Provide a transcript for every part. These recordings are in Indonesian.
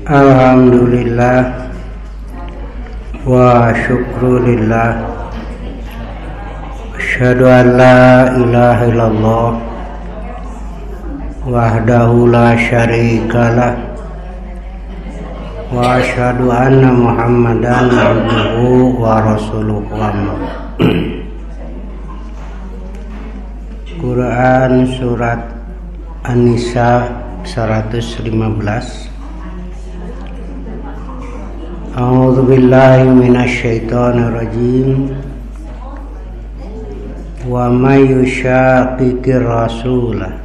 Alhamdulillah wa syukrulillah, asyhadu an la ilaha illallah wahdahu la syarikalah wa asyhadu anna Muhammadan abduhu wa rasuluhu. Quran surat An-Nisa 115. A'udzu billahi minasyaitonir rajim. Wa may yushaqiqir rasulah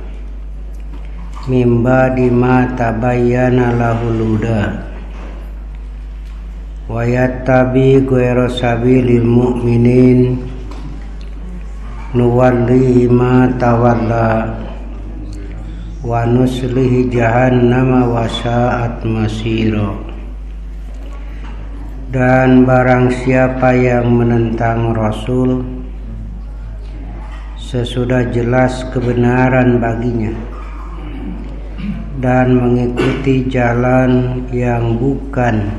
min ba'di ma tabayyana lahul huda wa yattabi ghayra sabilil mu'minin nuwallihi ma tawalla wa nuslihi jahannama wa sa'at masira. Dan barang siapa yang menentang Rasul sesudah jelas kebenaran baginya dan mengikuti jalan yang bukan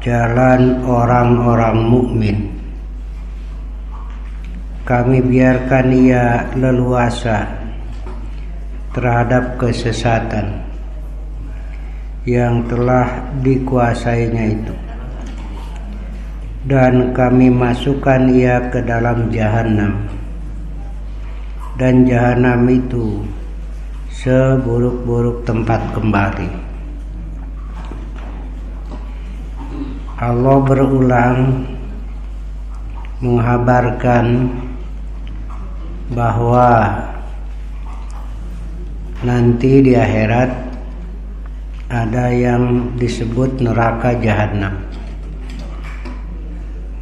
jalan orang-orang mukmin, kami biarkan ia leluasa terhadap kesesatan yang telah dikuasainya itu, dan kami masukkan ia ke dalam jahanam, dan jahanam itu seburuk-buruk tempat kembali. Allah berulang menghabarkan bahwa nanti di akhirat ada yang disebut neraka jahanam,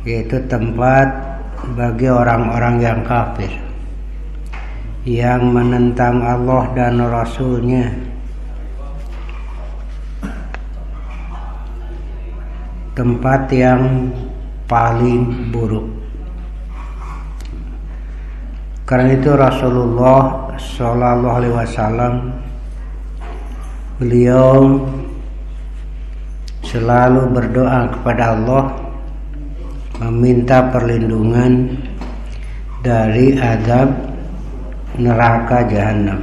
yaitu tempat bagi orang-orang yang kafir, yang menentang Allah dan Rasul-Nya, tempat yang paling buruk. Karena itu Rasulullah Shallallahu Alaihi Wasallam beliau selalu berdoa kepada Allah meminta perlindungan dari azab neraka jahanam.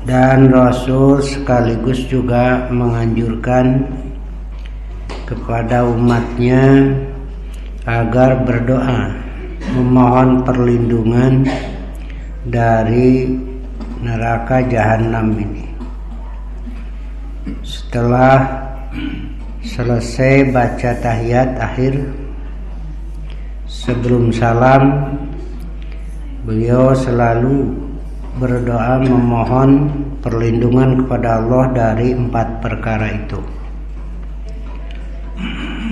Dan Rasul sekaligus juga menganjurkan kepada umatnya agar berdoa memohon perlindungan dari neraka jahanam ini. Setelah selesai baca tahiyat akhir, sebelum salam, beliau selalu berdoa memohon perlindungan kepada Allah dari 4 perkara itu.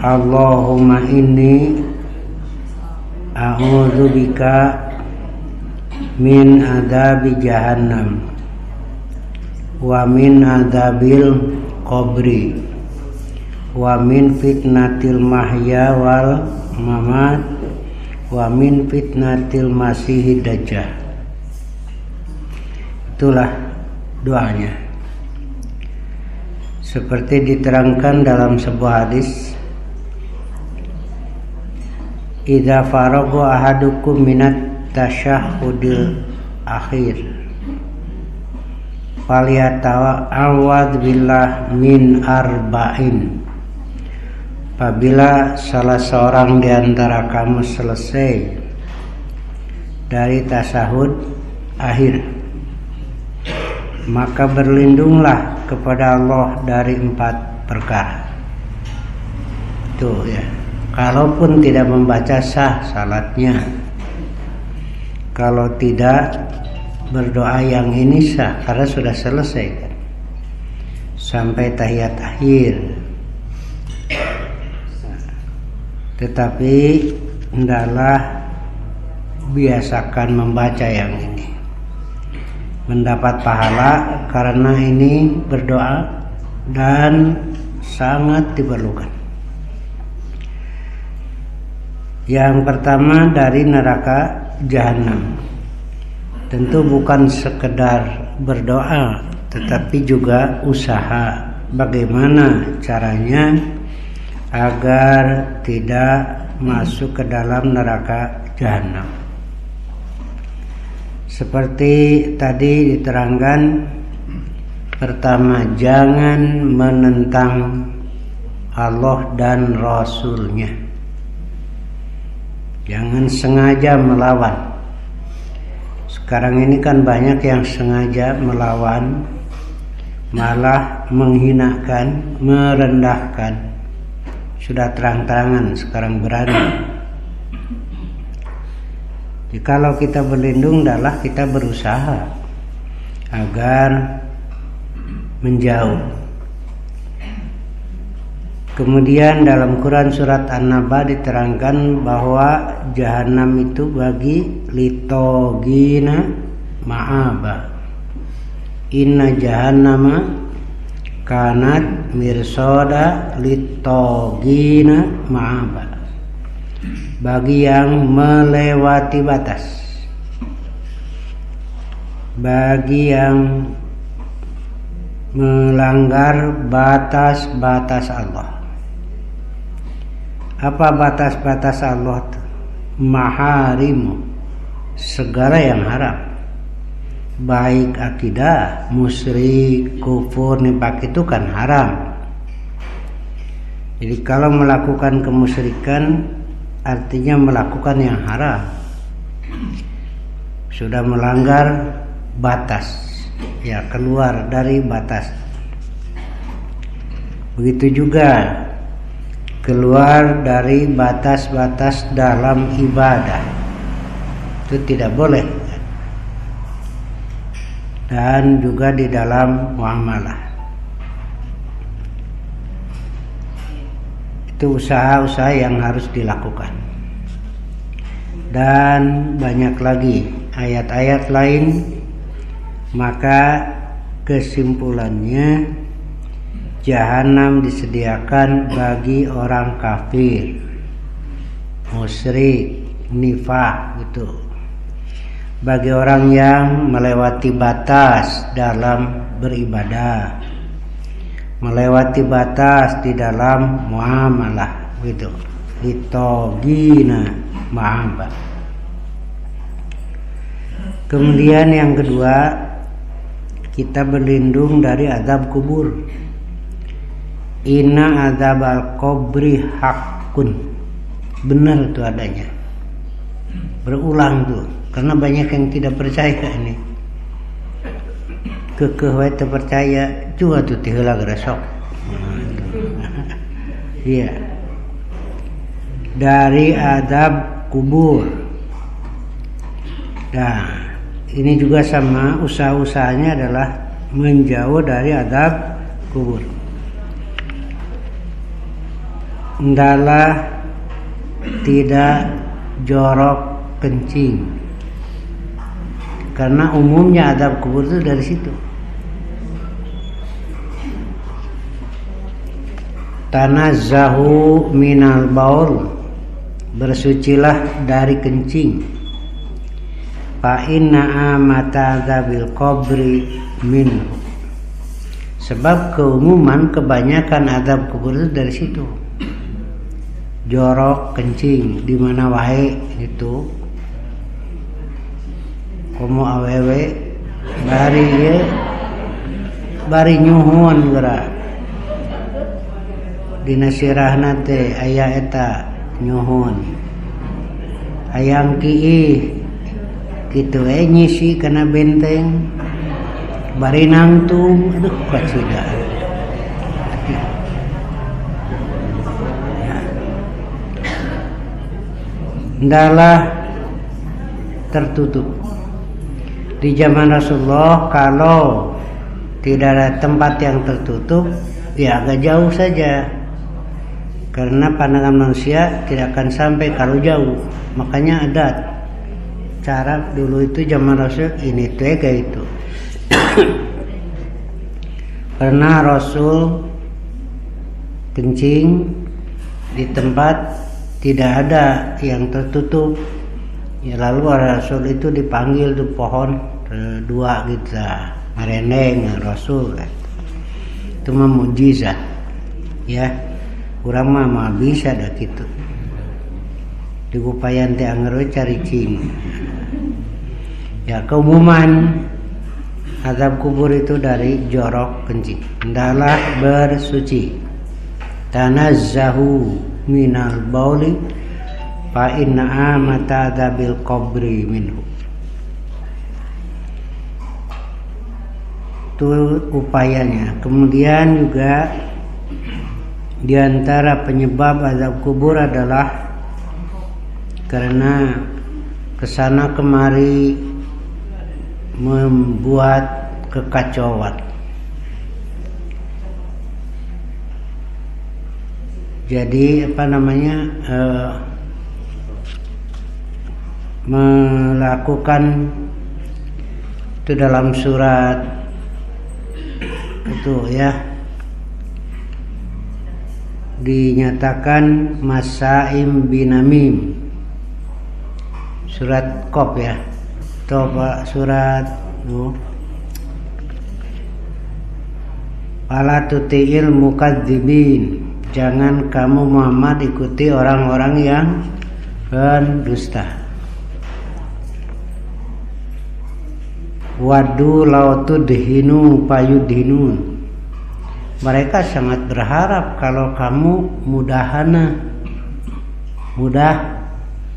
Allahumma inni a'udzubika min adzabi jahannam wa min adzabil qabri wa min fitnatil mahya wal mamat wa min fitnatil masihid dajjal. Itulah doanya, seperti diterangkan dalam sebuah hadis, idza faragha ahadukum minat tasyahhudil akhir falyata'awwadz billah min arba'in. Apabila salah seorang di antara kamu selesai dari tasyahud akhir, maka berlindunglah kepada Allah dari 4 perkara. Tuh ya, kalaupun tidak membaca sah salatnya, kalau tidak berdoa yang ini sah karena sudah selesai kan, sampai tahiyat akhir. Tetapi hendaklah biasakan membaca yang ini, mendapat pahala karena ini berdoa dan sangat diperlukan. Yang pertama dari neraka jahanam, tentu bukan sekedar berdoa tetapi juga usaha bagaimana caranya agar tidak masuk ke dalam neraka jahanam. Seperti tadi diterangkan, pertama, jangan menentang Allah dan Rasul-Nya. Jangan sengaja melawan. Sekarang ini kan banyak yang sengaja melawan, malah menghinakan, merendahkan. Sudah terang-terangan sekarang berani. Jadi kalau kita berlindung adalah kita berusaha agar menjauh. Kemudian dalam Quran surat An-Naba diterangkan bahwa jahanam itu bagi litogina ma'aba. Inna jahannama kanat mirsoda litogina ma'aba. Bagi yang melewati batas, bagi yang melanggar batas-batas Allah. Apa batas-batas Allah? Maharimu, segala yang haram, baik akidah, musyrik, kufur, nifak itu kan haram. Jadi kalau melakukan kemusyrikan artinya melakukan yang haram, sudah melanggar batas, ya keluar dari batas. Begitu juga keluar dari batas-batas dalam ibadah, itu tidak boleh. Dan juga di dalam muamalah, itu usaha-usaha yang harus dilakukan. Dan banyak lagi ayat-ayat lain. Maka kesimpulannya, jahanam disediakan bagi orang kafir, musyrik, nifaq gitu. Bagi orang yang melewati batas dalam beribadah, melewati batas di dalam muamalah gitu. Litogina ma'aba. Kemudian yang kedua, kita berlindung dari azab kubur. Inna azabal kubri hakun. Benar itu adanya. Berulang tuh, karena banyak yang tidak percaya ini. Kekeh terpercaya juga tuh tiheula gresok. Iya. Dari azab kubur. Nah, ini juga sama, usaha-usahanya adalah menjauh dari azab kubur. Hendaklah tidak jorok kencing, karena umumnya azab kubur itu dari situ. Tanazzahu minal baul, bersucilah dari kencing. Fa inna amata adzabil qabri min, sebab keumuman kebanyakan azab kubur itu dari situ. Jorok kencing di mana wae itu, komo awewe bari ye bari nyuhun geura dina sirahna teh aya eta nyuhun, hayang kiih kitu nyisi kana benteng bari nangtung, aduh kacida. Hendaklah tertutup. Di zaman Rasulullah kalau tidak ada tempat yang tertutup, ya agak jauh saja, karena pandangan manusia tidak akan sampai kalau jauh. Makanya ada cara dulu itu zaman Rasul ini tuh kayak itu. Karena Rasul kencing di tempat tidak ada yang tertutup, ya lalu Rasul itu dipanggil tuh pohon dua gitu, ngareneng rasul itu mah mukjizat ya. Urang mah bisa dah gitu digupayan teh anger cari cing ya. Keumuman azab kubur itu dari jorok kencing. Hendaklah bersuci. Tanazzahu minal bauli fa inna amata adzabil qabri minhu. Itu upayanya. Kemudian juga diantara penyebab azab kubur adalah karena kesana kemari membuat kekacauan. Jadi melakukan itu dalam surat itu ya, dinyatakan masaim binamim, surat Qaf ya, coba surat fala tuti'il mukadzibin, jangan kamu Muhammad ikuti orang-orang yang berdusta. Wadu law tudhinu payudhinun, mereka sangat berharap kalau kamu mudah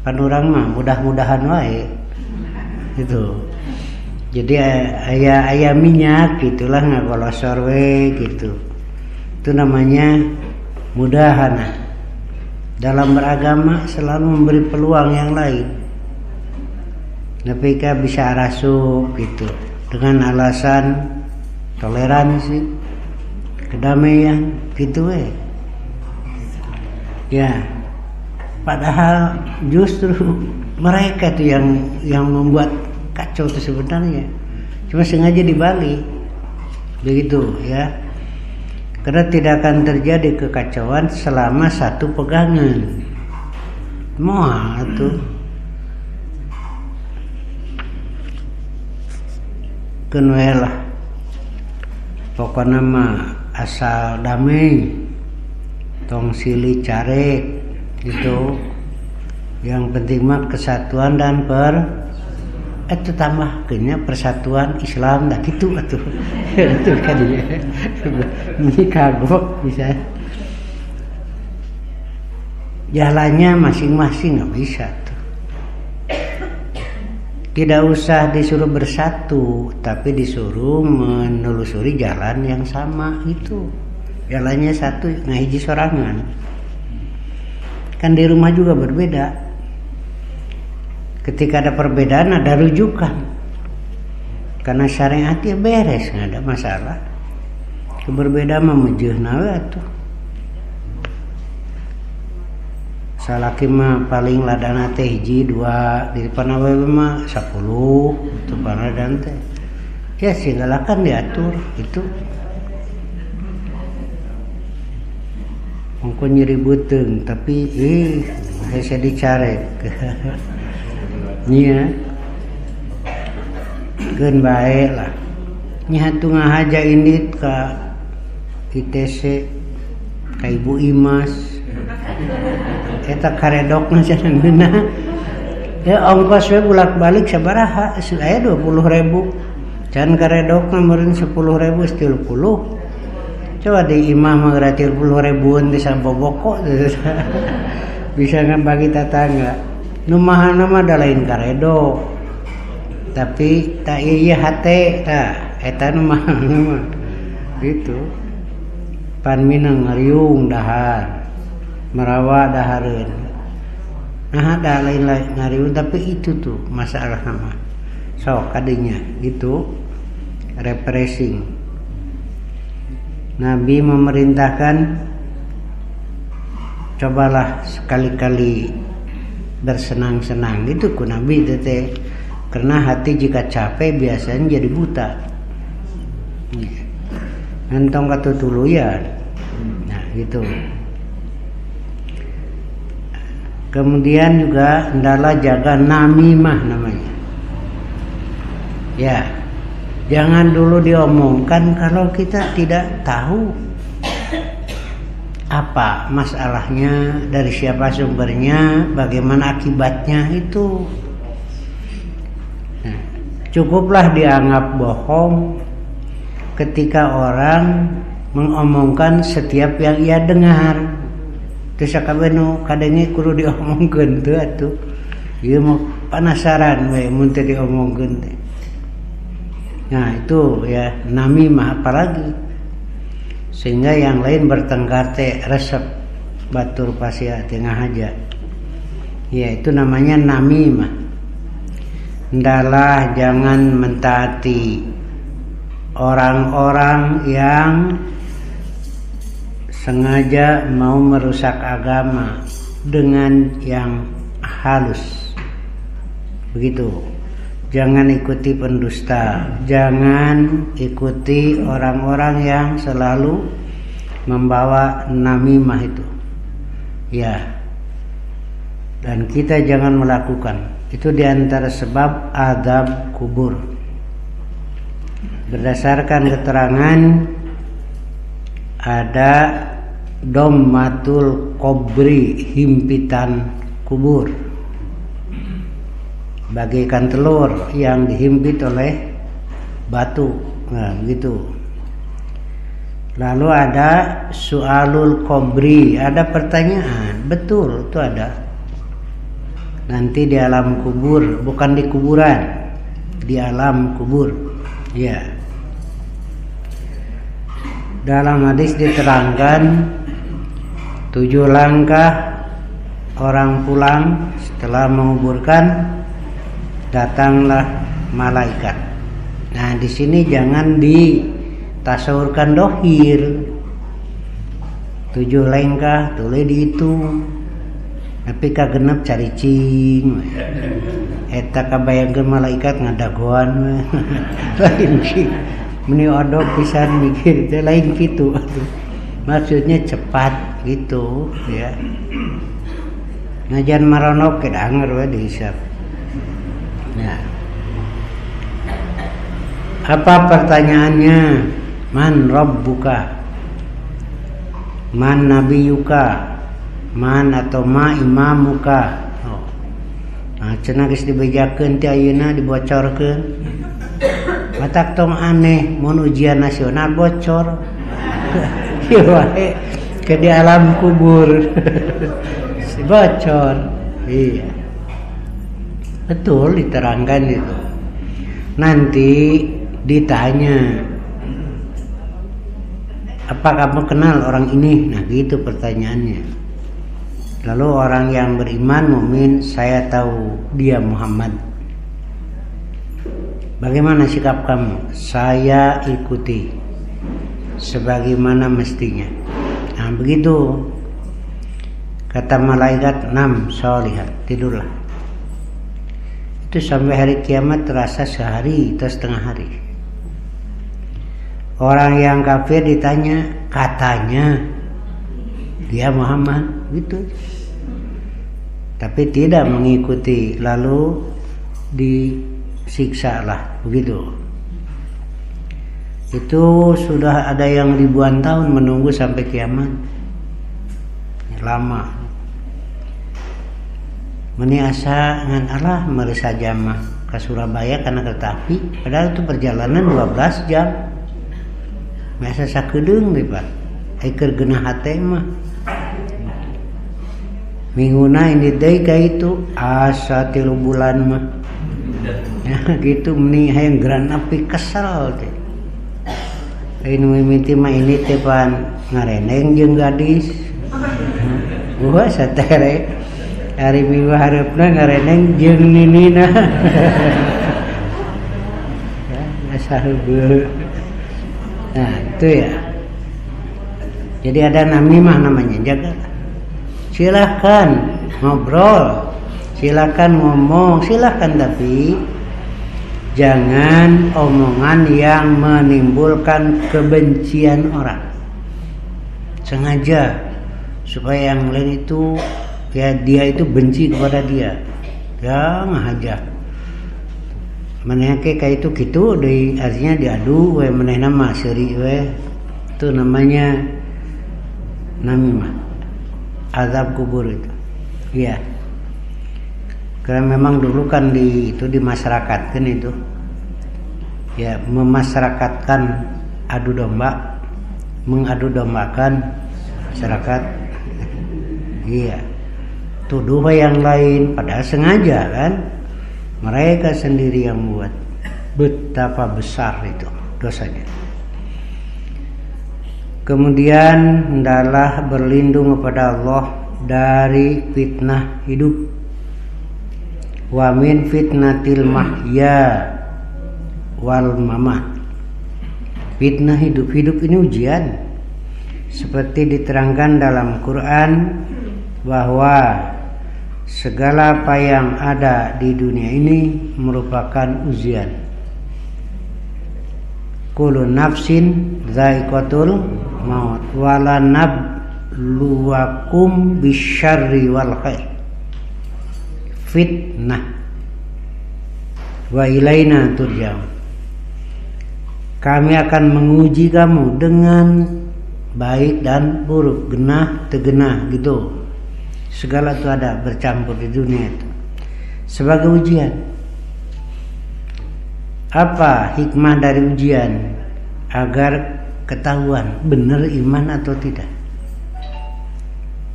kan orang mah mudah-mudahan wae itu. Jadi aya minyak gitulah ngagolosor we gitu. Itu namanya mudahana. Dalam beragama selalu memberi peluang yang lain. Tapi bisa rasuk gitu dengan alasan toleransi, kedamaian gitu we. Ya. Padahal justru mereka tuh yang membuat kacau itu sebenarnya. Cuma sengaja dibalik. Begitu ya. Karena tidak akan terjadi kekacauan selama satu pegangan. Moal tuh. Kenuelah. Pokoknya mah asal damai. Tong silih carek. Itu yang penting mah kesatuan dan itu tambahkannya persatuan Islam dah gitu atuh. Itu kan dia. Ini kagok bisa. Jalannya masing-masing nggak bisa tuh. Tidak usah disuruh bersatu, tapi disuruh menelusuri jalan yang sama itu. Jalannya satu, ngahiji sorangan. Kan di rumah juga berbeda. Ketika ada perbedaan ada rujukan. Karena syariat ya beres, nggak ada masalah. Keberbedaan memujeuh nawe atuh. Salaki mah paling ladana teh hiji dua, di depan awewe mah 10 itu paradan teh. Ya segalakan diatur itu. Mungkin nyeributeun tapi saya dicarek. Nya keun bae lah. Nya hatu ngahaja indit ka ITC ka Ibu Imas. Eta karedokna cenah. Ya ongkos we bolak-balik sabaraha? Aya 20.000. Can karedokna meureun 10.000 30. Coba di imah mah gratis 10.000 di saboboko bisa ngabagi tetangga. Nu mahana mah da lain karedo. Tapi tak iya hate tah eta nu mahana mah. Gitu. Pan minang ngariung dahar. Merawa dahareun. Nah ada lain-lain ngariung tapi itu tuh masalah mah. Sok kadinya gitu. Refreshing. Nabi memerintahkan cobalah sekali-kali bersenang-senang gitu ku Nabi teh. Karena hati jika capek biasanya jadi buta. Entong katutuluyan. Nah gitu. Kemudian juga hendaklah jaga namimah namanya. Ya. Jangan dulu diomongkan kalau kita tidak tahu apa masalahnya, dari siapa sumbernya, bagaimana akibatnya itu. Nah, cukuplah dianggap bohong ketika orang mengomongkan setiap yang ia dengar. Terus sakabenu kadenge kudu diomongkeun teu atuh. Ieu mah penasaran we mun teu diomongkeun teh. Nah, itu ya namimah apalagi. Sehingga yang lain bertengkar teh resep batur pasia tengah aja. Ya, itu namanya namimah. Ndalah jangan mentaati orang-orang yang sengaja mau merusak agama dengan yang halus. Begitu. Jangan ikuti pendusta, jangan ikuti orang-orang yang selalu membawa namimah itu. Ya. Dan kita jangan melakukan. Itu diantara sebab adab kubur. Berdasarkan keterangan ada dommatul kubri, himpitan kubur, bagaikan telur yang dihimpit oleh batu. Nah, begitu. Lalu ada soalul kubri, ada pertanyaan. Betul, itu ada. Nanti di alam kubur, bukan di kuburan, di alam kubur. Ya. Dalam hadis diterangkan 7 langkah orang pulang setelah menguburkan, datanglah malaikat. Nah, di sini jangan ditasawurkan dohir. 7 langkah tulis dihitung. Tapi kagenep caricing. Eta kabayangkeun malaikat ngadagoan. Lain sih. Meni odok pisan mikir teh lain kitu. Maksudnya cepat gitu ya. Ngajan maronok ke danger we dihisab. Nah. Apa pertanyaannya? Man rabbuka? Man nabiyuka? Man atau ma imamuka? Oh. Nah, cenah geus dibejakeun ti ayeuna dibocorkeun. Matak tong aneh mun ujian nasional bocor. Ieu wae ke di alam kubur. Bocor. Iya. Betul diterangkan itu. Nanti ditanya, apa kamu kenal orang ini? Nah, gitu pertanyaannya. Lalu orang yang beriman mukmin, saya tahu dia Muhammad. Bagaimana sikap kamu? Saya ikuti sebagaimana mestinya. Nah, begitu. Kata malaikat, nam sholihat, tidurlah. Itu sampai hari kiamat terasa sehari atau setengah hari. Orang yang kafir ditanya, katanya dia Muhammad, gitu. Tapi tidak mengikuti, lalu disiksa lah, begitu. Itu sudah ada yang ribuan tahun menunggu sampai kiamat. Lama. Meni asa ngan Allah merisa jam ke Surabaya karena kereta api, padahal itu perjalanan 12 jam. Masa sakedeung deui Pak. Keur geunah hate mah. Minguna ini deui ka itu asa 3 bulan mah. Ya gitu meni hayang geran api kesel teh. Ini mimiti mah ini teh pan ngareneng jeung gadis. Gua satere hari minggu harapna ngareneng jeung ninina. Ya saheubeu. Nah, itu ya. Jadi ada namimah namanya, jagalah. Silakan ngobrol, silakan ngomong, silakan, tapi jangan omongan yang menimbulkan kebencian orang. Sengaja supaya yang lain itu ya dia itu benci kepada dia. Ya ngajak. maneh ke kayak itu gitu deui artinya diadu we manehna mah seuri we itu namanya namimah azab kubur itu. Iya. Karena memang dulu kan itu di masyarakat kan itu. Ya, memasyarakatkan adu domba, mengadu dombakan masyarakat. Iya. Tuduh yang lain padahal sengaja kan. Mereka sendiri yang buat. Betapa besar itu dosanya. Kemudian hendaklah berlindung kepada Allah dari fitnah hidup. Wa min fitnatil mahya wal mamat. Fitnah hidup ini ujian. Seperti diterangkan dalam Quran bahwa segala apa yang ada di dunia ini merupakan ujian. Kullu nafsin dha'iqatul maut wa la nabluwakum bisyarri wal khair fitnah wa ilaina turja'un. Kami akan menguji kamu dengan baik dan buruk, genah tegenah gitu. Segala itu ada bercampur di dunia itu sebagai ujian. Apa hikmah dari ujian? Agar ketahuan benar iman atau tidak,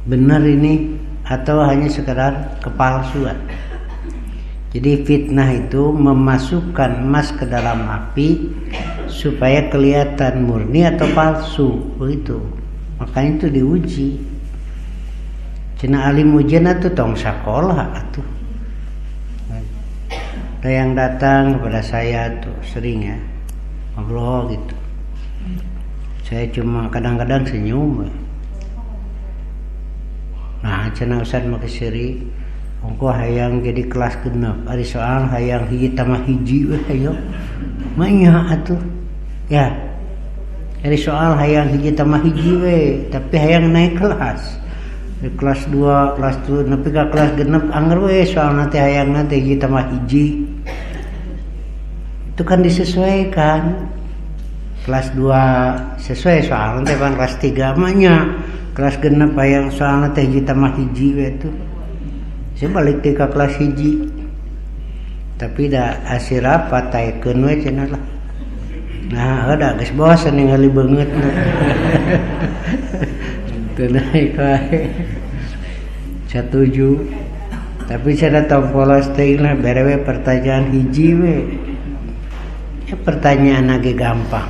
benar ini atau hanya sekedar kepalsuan. Jadi fitnah itu memasukkan emas ke dalam api supaya kelihatan murni atau palsu, begitu. Makanya itu diuji. Cina alim ujian itu tong sekolah atuh. Ada yang datang kepada saya tuh sering ya ngobrol gitu. Saya cuma kadang-kadang senyum. Nah, cenah Ustaz make seri, engko hayang jadi kelas genep. Ari soal hayang hiji tambah hiji we hayo. Manya atuh. Ya. Ari soal hayang hiji tambah hiji we, tapi hayang naik kelas. Di kelas 2, kelas 2 nepi ka kelas genep anger we soal nanti hayang nanti hiji tambah hiji. Itu kan disesuaikan. Kelas 2 sesuai soal nanti kan kelas 3 manya. Kelas genep hayang soal nanti hiji tambah hiji we itu. Saya balik ke kelas hiji. Tapi dah asir apa taikeun we cenah lah. Nah, ada geus bosan ningali beungeut. Teu naik wae. Setuju. Tapi saya tong polos teh lah berewe pertanyaan hiji we. Ya pertanyaan lagi gampang.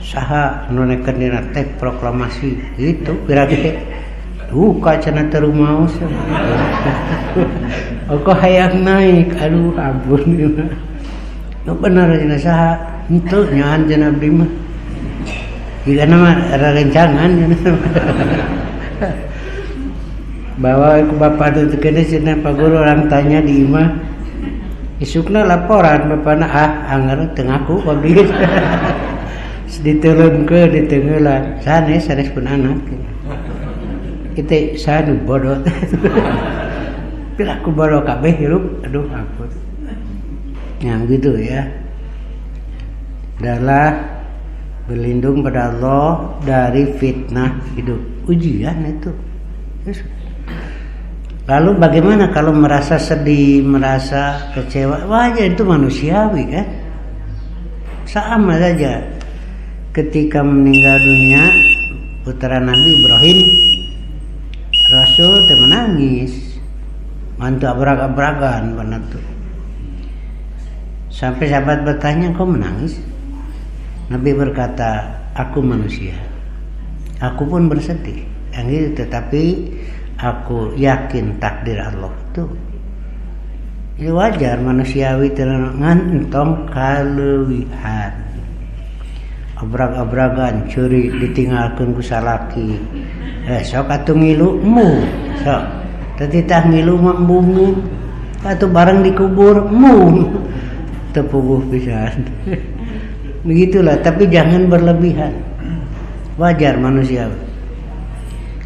Saha nu nekeun dina teh proklamasi gitu kira-kira. Duka cenah teu rumaos. Aku hayang naik, aduh ampun. Nu bener cenah saha? Henteu nyaan cenah abdi mah. Jika nama ada rencangan bawa ke bapak itu kena cenah Pak Guru orang tanya di imah. Isukna laporan bapana anger teu ngaku abdi. Diteuleunkeun ditengeulan. Sanes pun anak. Kita saya bodoh. Bila aku bodoh kabeh hirup, aduh ampun. Yang gitu ya. Adalah berlindung pada Allah dari fitnah hidup. Ujian itu. Lalu bagaimana kalau merasa sedih, merasa kecewa? Wajar, itu manusiawi kan. Sama saja. Ketika meninggal dunia putra Nabi Ibrahim, Rasul teh menangis, mantu abrag-abragan benar tuh. Sampai sahabat bertanya, kok menangis? Nabi berkata, aku manusia, aku pun bersedih. Yang itu, tetapi aku yakin takdir Allah itu. Ini wajar manusiawi terengan entong kaleuwihan. Abrag-abragan curi ditinggalkeun ku salaki. Sok atuh ngilu mu. Sok. Tadi tah ngilu mah embungeun. Atuh bareng dikubur mu. Teu puguh pisan. Begitulah, tapi jangan berlebihan. Wajar manusiawi.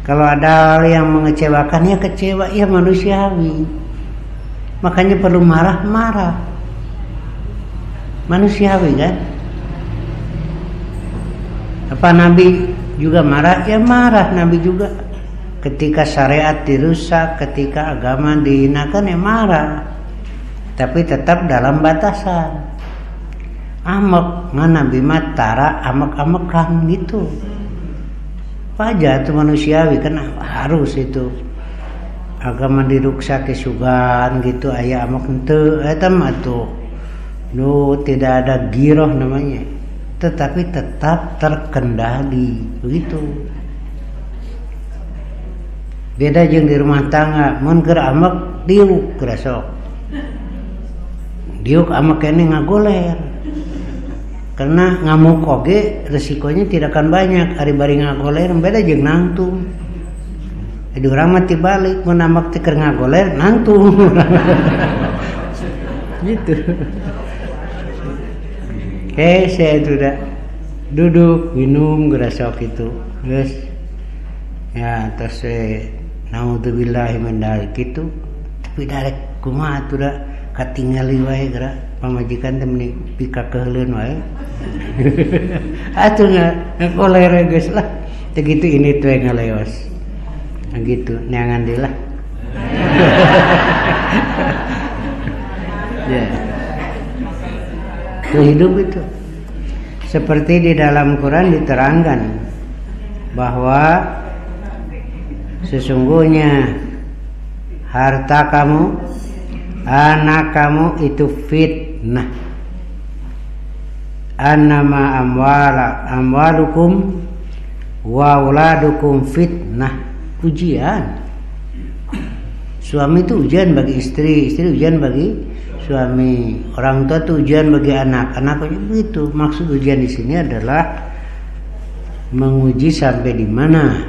Kalau ada hal yang mengecewakan ya kecewa, ya manusiawi. Makanya perlu marah. manusiawi kan. Apa Nabi juga marah? Ya marah Nabi juga. Ketika syariat dirusak, ketika agama dihinakan, ya marah. Tapi tetap dalam batasan. Amek, Nabi mah tara amek-amekan gitu. Wajar itu manusiawi kan, harus itu. Agama dirusak kesugan gitu, aya amek henteu eta mah tuh. Tidak ada giroh namanya. Tetapi tetap terkendali begitu. Beda jeung di rumah tangga, mun keur amek diuk geura sok. Diuk amek kene ngagoler. Karena ngamuk oge resikonya tidak akan banyak. Ari bari ngagoler beda jeung nangtung. Jadi urang mah tibalik mun amek teh keur ngagoler nangtung. Gitu. Saya sudah duduk minum gerasok itu, guys. Ya terus naudzubillahi min dzalik gitu. Tapi darek kumaha atuh da katingali wae geura pamajikan teh meni pika keheuleuan wae. Atuh ngagoler geus lah. Teh gitu ini teh ngaleos. Nah gitu neangan deui lah. Ya. Itu hidup itu. Seperti di dalam Quran diterangkan bahwa sesungguhnya harta kamu, anak kamu itu fitnah. Annama amwalukum wa auladukum fitnah, ujian. Suami itu ujian bagi istri, istri ujian bagi suami, orang tua itu ujian bagi anak-anaknya begitu. Maksud ujian di sini adalah menguji sampai di mana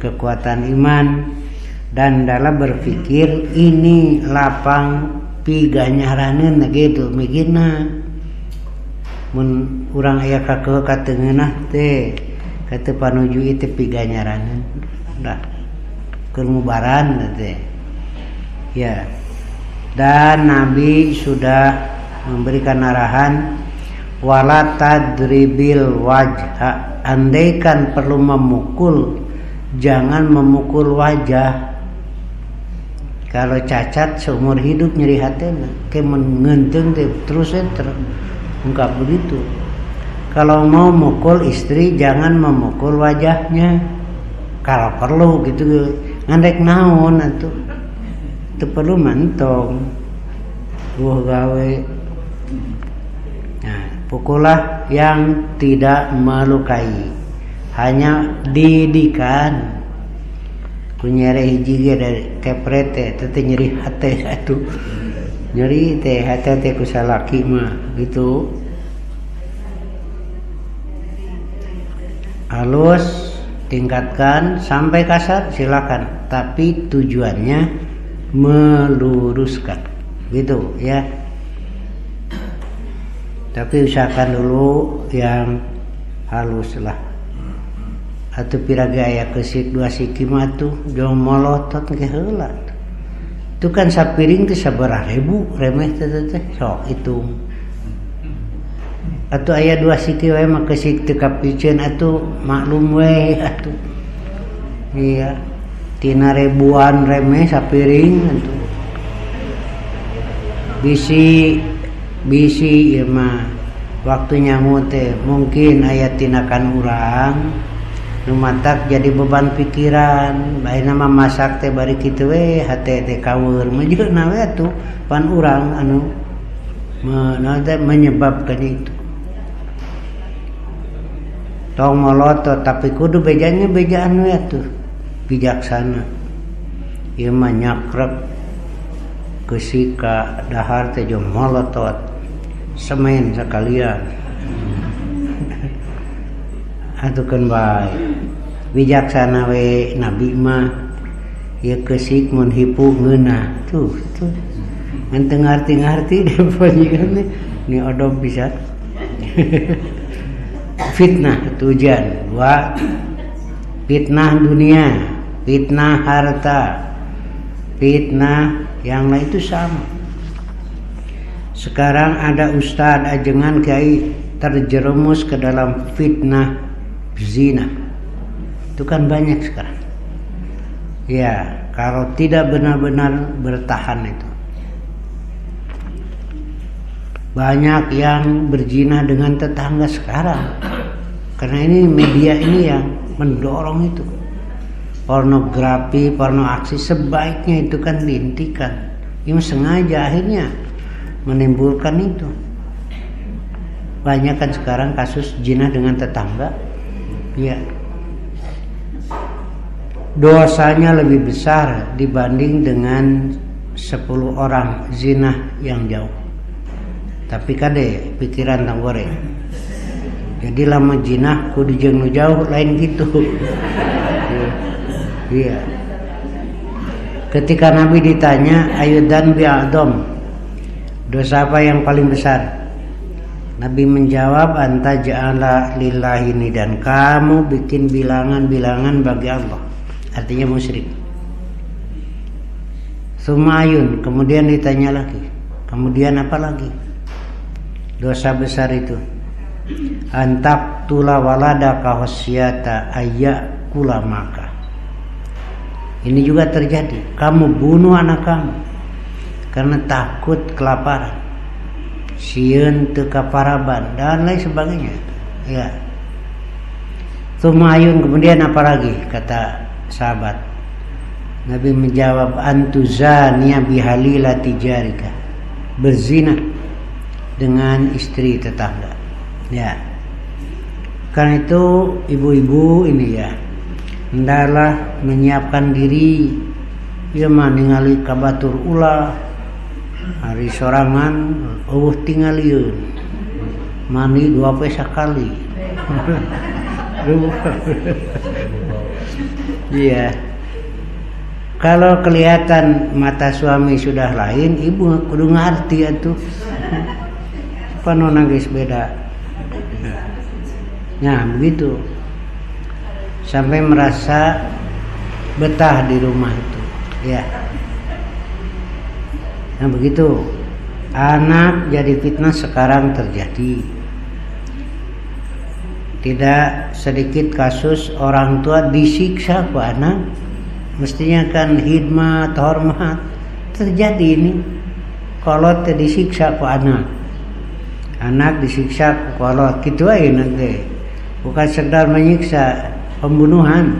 kekuatan iman dan dalam berpikir ini lapang piganyaraneun gitu mikirna. Mun urang aya kakeuh ka teungeunah teh kate panuju ieu teh piganyaraneun. Dah keur ngubaran teh. Ya. Dan Nabi sudah memberikan arahan wala tadribil wajha, andaikan perlu memukul jangan memukul wajah. Kalau cacat seumur hidup nyeri hatena ke mengenteung teh terus terungkap begitu. Kalau mau mukul istri jangan memukul wajahnya. Kalau perlu gitu ngandek naon atuh. Itu perlu mantong gawe. Nah, pukullah yang tidak melukai, hanya didikan. Kunyere hiji ge dari kepret teh nyeri hate atuh. Nyeri teh hate teh ku salaki mah gitu. Halus tingkatkan sampai kasar silakan, tapi tujuannya meluruskan gitu ya. Tapi usahakan dulu yang halus lah. Atuh piraga aya keusik dua siki mah tuh jong molotot ge heula. Itu kan sapiring teh sabaraha ribu remeh teh sok hitung. Atuh aya dua siki wae mah keusik teu kapikeun atuh maklum we atuh. Iya. Tina ribuan remeh sapiring itu bisi ieu mah waktu nyamu teh mungkin aya tinakan urang nu matak jadi beban pikiran baheuna mah masak teh bari kitu we hate teh kaweur mejeuna we atuh pan urang anu menyebabkan itu. Tong molotot tapi kudu bejanya bejaan we atuh bijaksana. Ieu mah nyakrek keusika dahar teh jeung molotot semen sakalian. Atukeun bae bijaksana we nabi mah ieu keusik mun hipu ngeunah tuh ngan teu ngarti-ngarti depanjikan ni odong pisan. Fitnah tujuan dua, fitnah dunia, fitnah harta, fitnah yang lain itu sama. Sekarang ada ustadz ajengan kiai terjerumus ke dalam fitnah zina. Itu kan banyak sekarang. Ya, kalau tidak benar-benar bertahan itu. Banyak yang berzina dengan tetangga sekarang. Karena ini media ini yang mendorong itu. Pornografi, porno aksi sebaiknya itu kan dihentikan. Ini sengaja akhirnya menimbulkan itu. Banyak kan sekarang kasus zina dengan tetangga. Ya. Dosanya lebih besar dibanding dengan 10 orang zina yang jauh. Tapi kade pikiran tanggore. Jadi lama zina kudu jeung nu jauh lain gitu. Iya. Ketika Nabi ditanya ayudan bi'adom, dosa apa yang paling besar? Nabi menjawab, anta ja'ala lillahi nidan, kamu bikin bilangan-bilangan bagi Allah. Artinya musyrik. Sumayun, kemudian ditanya lagi. Kemudian apa lagi? Dosa besar itu. Antak tula waladaka khasyata ayyakula maka. Ini juga terjadi. Kamu bunuh anak kamu karena takut kelaparan, sieun teu kaparaban dan lain sebagainya. Ya. Sumayun, kemudian apa lagi kata sahabat? Nabi menjawab, antuzaniya bihalilati jarika, berzina dengan istri tetangga. Ya. Karena itu ibu-ibu ini ya, hendaklah menyiapkan diri. Ieu mah ningali kabatur ulah hari sorangan tingalieun mani 2 pesa kali. Iya. Kalau kelihatan mata suami sudah lain, ibu kudu ngerti atuh. Panu nangis beda. Nah, begitu. Sampai merasa betah di rumah itu. Ya. Nah, begitu. Anak jadi fitnah sekarang terjadi. Tidak sedikit kasus orang tua disiksa ku anak. Mestinya kan khidmat, hormat. Terjadi ini. Kolot disiksa ku anak. Anak disiksa ku kolot. Gitu aja nanti. Bukan sekedar menyiksa, pembunuhan.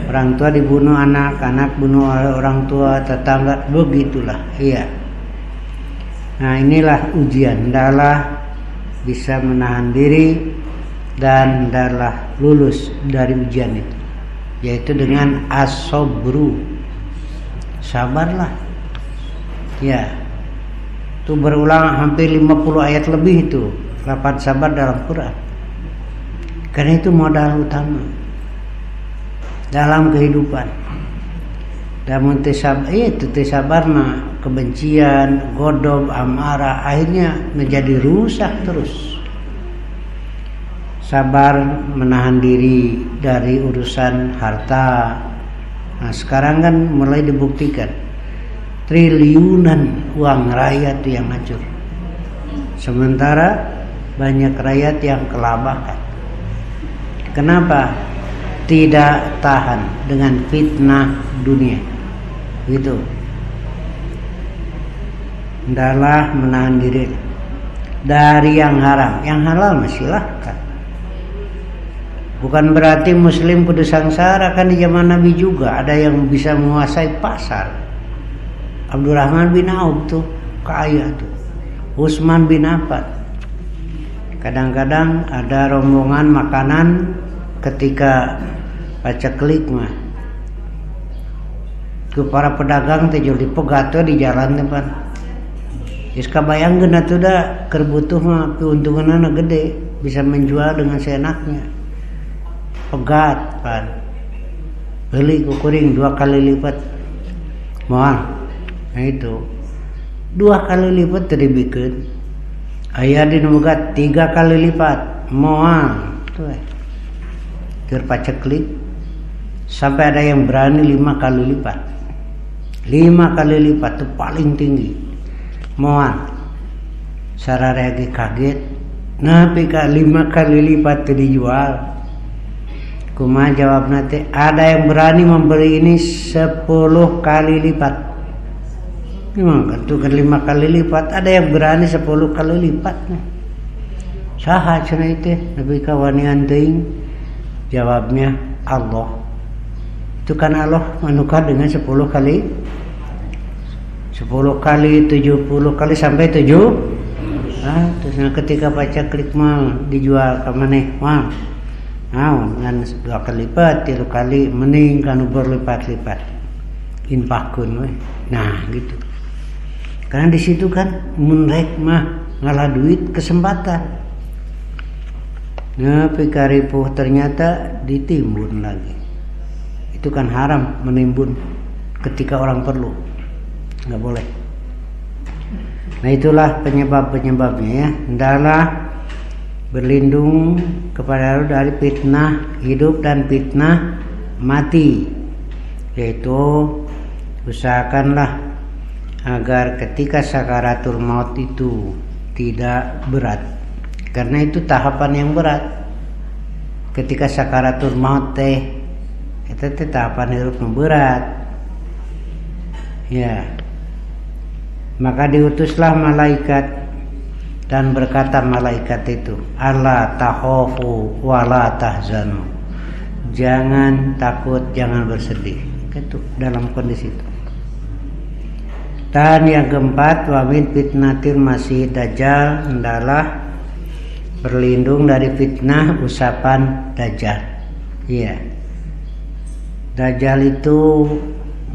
Orang tua dibunuh anak, anak bunuh orang tua, tetangga, begitulah. Iya. Nah, inilah ujian. Hendaklah bisa menahan diri dan hendaklah lulus dari ujian itu, yaitu dengan as-sabru. Sabarlah. Ya. Itu berulang hampir 50 ayat lebih itu lafaz sabar dalam Quran. Karena itu modal utama dalam kehidupan. Dan sabar mah kebencian, godob, amarah akhirnya menjadi rusak terus. Sabar menahan diri dari urusan harta. Nah, sekarang kan mulai dibuktikan triliunan uang rakyat yang hancur. Sementara banyak rakyat yang kelabakan. Kenapa? Tidak tahan dengan fitnah dunia. Gitu. Hendaklah menahan diri dari yang haram. Yang halal silahkan. Bukan berarti muslim kudu sangsara, kan di zaman Nabi juga ada yang bisa menguasai pasar. Abdurrahman bin Auf tuh kaya tuh. Utsman bin Affan. Kadang-kadang ada rombongan makanan ketika paceklik mah ke para pedagang teh jual dipegat di jalan depan. Geus kabayangkeun atuh da keur butuh mah keuntunganna gede, bisa menjual dengan seenaknya. Pegat pan. Beli ku kuring 2 kali lipat. Moal. Nah itu. 2 kali lipat teh dibikeun. Aya di nu boga 3 kali lipat. Moal. Tuh. Keur paceklik sampai ada yang berani 5 kali lipat. 5 kali lipat itu paling tinggi. Moal. sararea ge kaget napi ka 5 kali lipat dijual. Kumaha jawabna teh? Ada yang berani membeli ini 10 kali lipat. Memang itu kan 5 kali lipat, ada yang berani 10 kali lipat. Saha cenah teh nepi ka wanian teuing? Jawabnya Allah. Itu kan Allah menukar dengan 10 kali 70 kali sampai 7. Terus ketika baca klik mah dijual ke maneh mah ngan 2 kali lipat 3 kali mending kanu berlipat-lipat infakun we. Nah gitu, karena di situ kan mun rek mah ngalah duit kesempatan. Nah pikaripuh ternyata ditimbun lagi. Itu kan haram menimbun ketika orang perlu, nggak boleh. Nah itulah penyebab-penyebabnya ya. Hendaklah berlindung kepada Allah dari fitnah hidup dan fitnah mati, yaitu usahakanlah agar ketika sakaratul maut itu tidak berat, karena itu tahapan yang berat. Ketika sakaratul maut itu tahapan hidup yang berat ya. Maka diutuslah malaikat dan berkata malaikat itu, Allah takhafu wa la tahzanu, jangan takut, jangan bersedih. Itu dalam kondisi itu. Dan yang keempat, wa min fitnatil masih dajjal, hendaklah berlindung dari fitnah usapan dajjal. Iya. Dajjal itu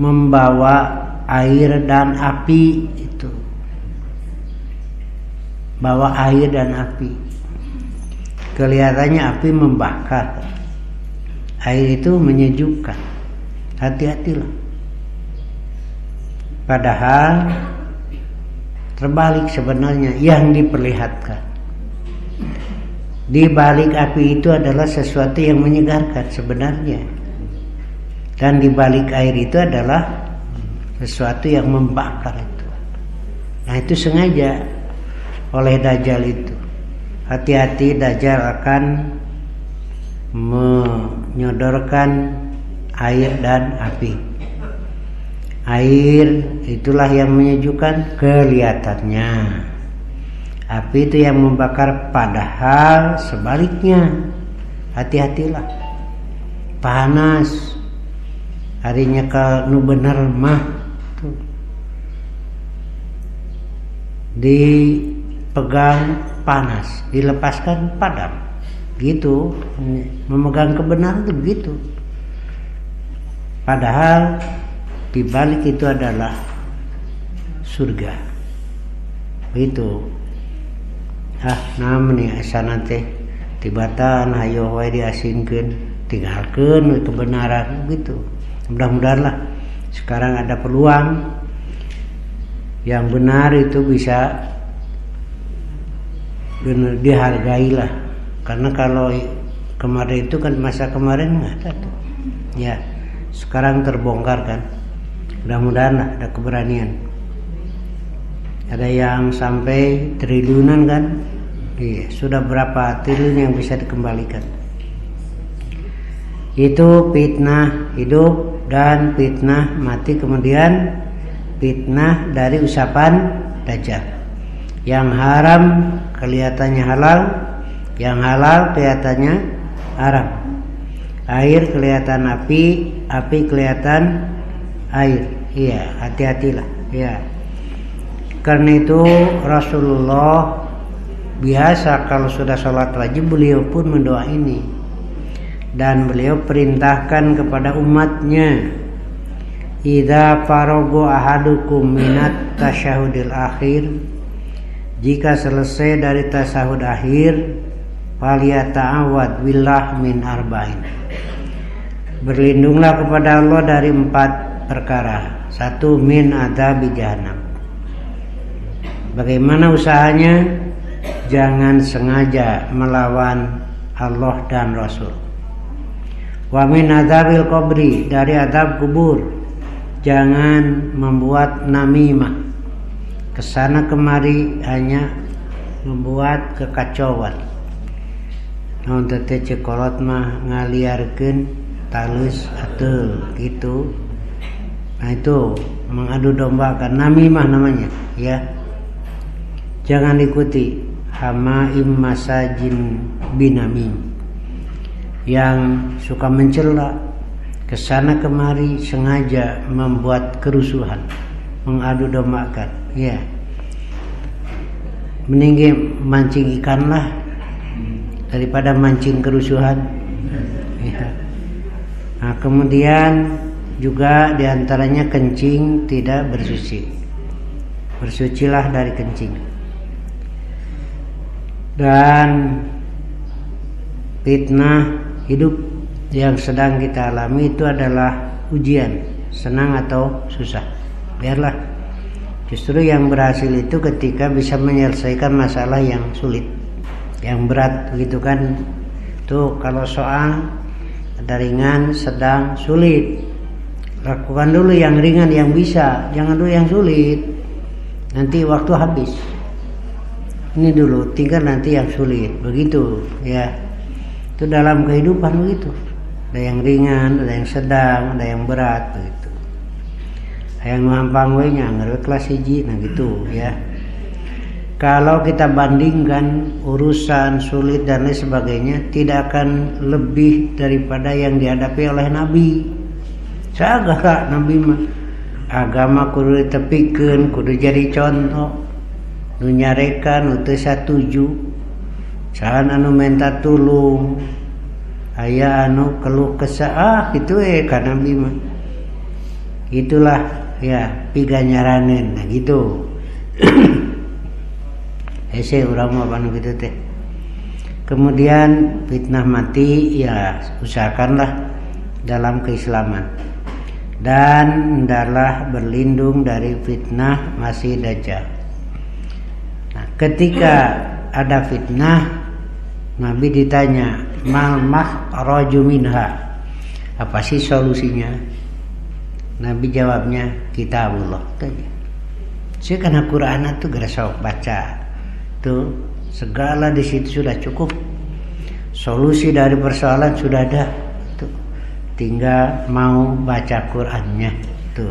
membawa air dan api, itu bawa air dan api. Kelihatannya api membakar, air itu menyejukkan. Hati-hatilah. Padahal terbalik sebenarnya yang diperlihatkan. Di balik api itu adalah sesuatu yang menyegarkan sebenarnya, dan di balik air itu adalah sesuatu yang membakar itu. Nah itu sengaja oleh Dajjal itu. Hati-hati, Dajjal akan menyodorkan air dan api. Air itulah yang menyejukkan kelihatannya, api itu yang membakar, padahal sebaliknya. Hati-hatilah. Panas harinya kalau bener mah dipegang panas, dilepaskan padam. Gitu, memegang kebenaran itu begitu. Padahal di balik itu adalah surga. Begitu. Namun nih asana teh tibatan hayo wae diasingkeun, tinggalkeun kebenaran gitu. Mudah-mudahanlah sekarang ada peluang yang benar itu bisa benar dihargailah, karena kalau kemarin itu kan masa kemarin nggak ada tuh ya, sekarang terbongkar kan. Mudah-mudahan ada keberanian. Ada yang sampai triliunan kan, iya, sudah berapa triliun yang bisa dikembalikan. Itu fitnah hidup dan fitnah mati, kemudian fitnah dari usapan Dajjal. Yang haram kelihatannya halal, yang halal kelihatannya haram. Air kelihatan api, api kelihatan air. Iya, hati-hatilah. Iya. Karena itu Rasulullah biasa kalau sudah sholat wajib beliau pun mendoa ini, dan beliau perintahkan kepada umatnya, idza farago ahadukum minat tasyahudil akhir, jika selesai dari tasyahud akhir, faliyata'awad billah min arba'in, berlindunglah kepada Allah dari 4 perkara. 1, min adzabi jahannam. Bagaimana usahanya? Jangan sengaja melawan Allah dan Rasul. Wa min adzabil qabri, dari azab kubur. Jangan membuat namimah, kesana kemari hanya membuat kekacauan. Namun tete cekolot mah ngaliarkeun talus atul gitu. Nah itu mengadu dombakan, namimah namanya ya. Jangan ikuti hamaim masajin binamim yang suka mencela kesana kemari sengaja membuat kerusuhan, mengadu dombakan ya. Mending mancing ikan lah daripada mancing kerusuhan ya. Nah kemudian juga diantaranya kencing tidak bersuci. Bersucilah dari kencing. Dan fitnah hidup yang sedang kita alami itu adalah ujian, senang atau susah. Biarlah. Justru yang berhasil itu ketika bisa menyelesaikan masalah yang sulit, yang berat gitu kan. Tuh kalau soal ada ringan, sedang, sulit. Lakukan dulu yang ringan yang bisa, jangan dulu yang sulit. Nanti waktu habis. Ini dulu, tinggal nanti yang sulit. Begitu ya. Itu dalam kehidupan begitu. Ada yang ringan, ada yang sedang, ada yang berat begitu. Yang mampang we nya ngeureut kelas 1 nah gitu ya. Kalau kita bandingkan urusan sulit dan lain sebagainya, tidak akan lebih daripada yang dihadapi oleh Nabi. Sagala Nabi mah agama kudu ditepikeun, kudu jadi contoh. Nu nyarekan nu teu satuju. Sahan anu minta tulung, aya anu keluh kesah gitu ka Nabi mah. Itulah ya piganyaraneun nah gitu. Hese urang mah anu kitu teh. Kemudian fitnah mati ya usahakanlah dalam keislaman. Dan hendaklah berlindung dari fitnah Masih Dajjal. Nah, ketika ada fitnah, Nabi ditanya, mal makhraju minha, apa sih solusinya? Nabi jawabnya, kitabullah. Saya karena Quran itu gara sok baca, tuh segala di situ sudah cukup. Solusi dari persoalan sudah ada. Tinggal mau baca Qurannya tuh.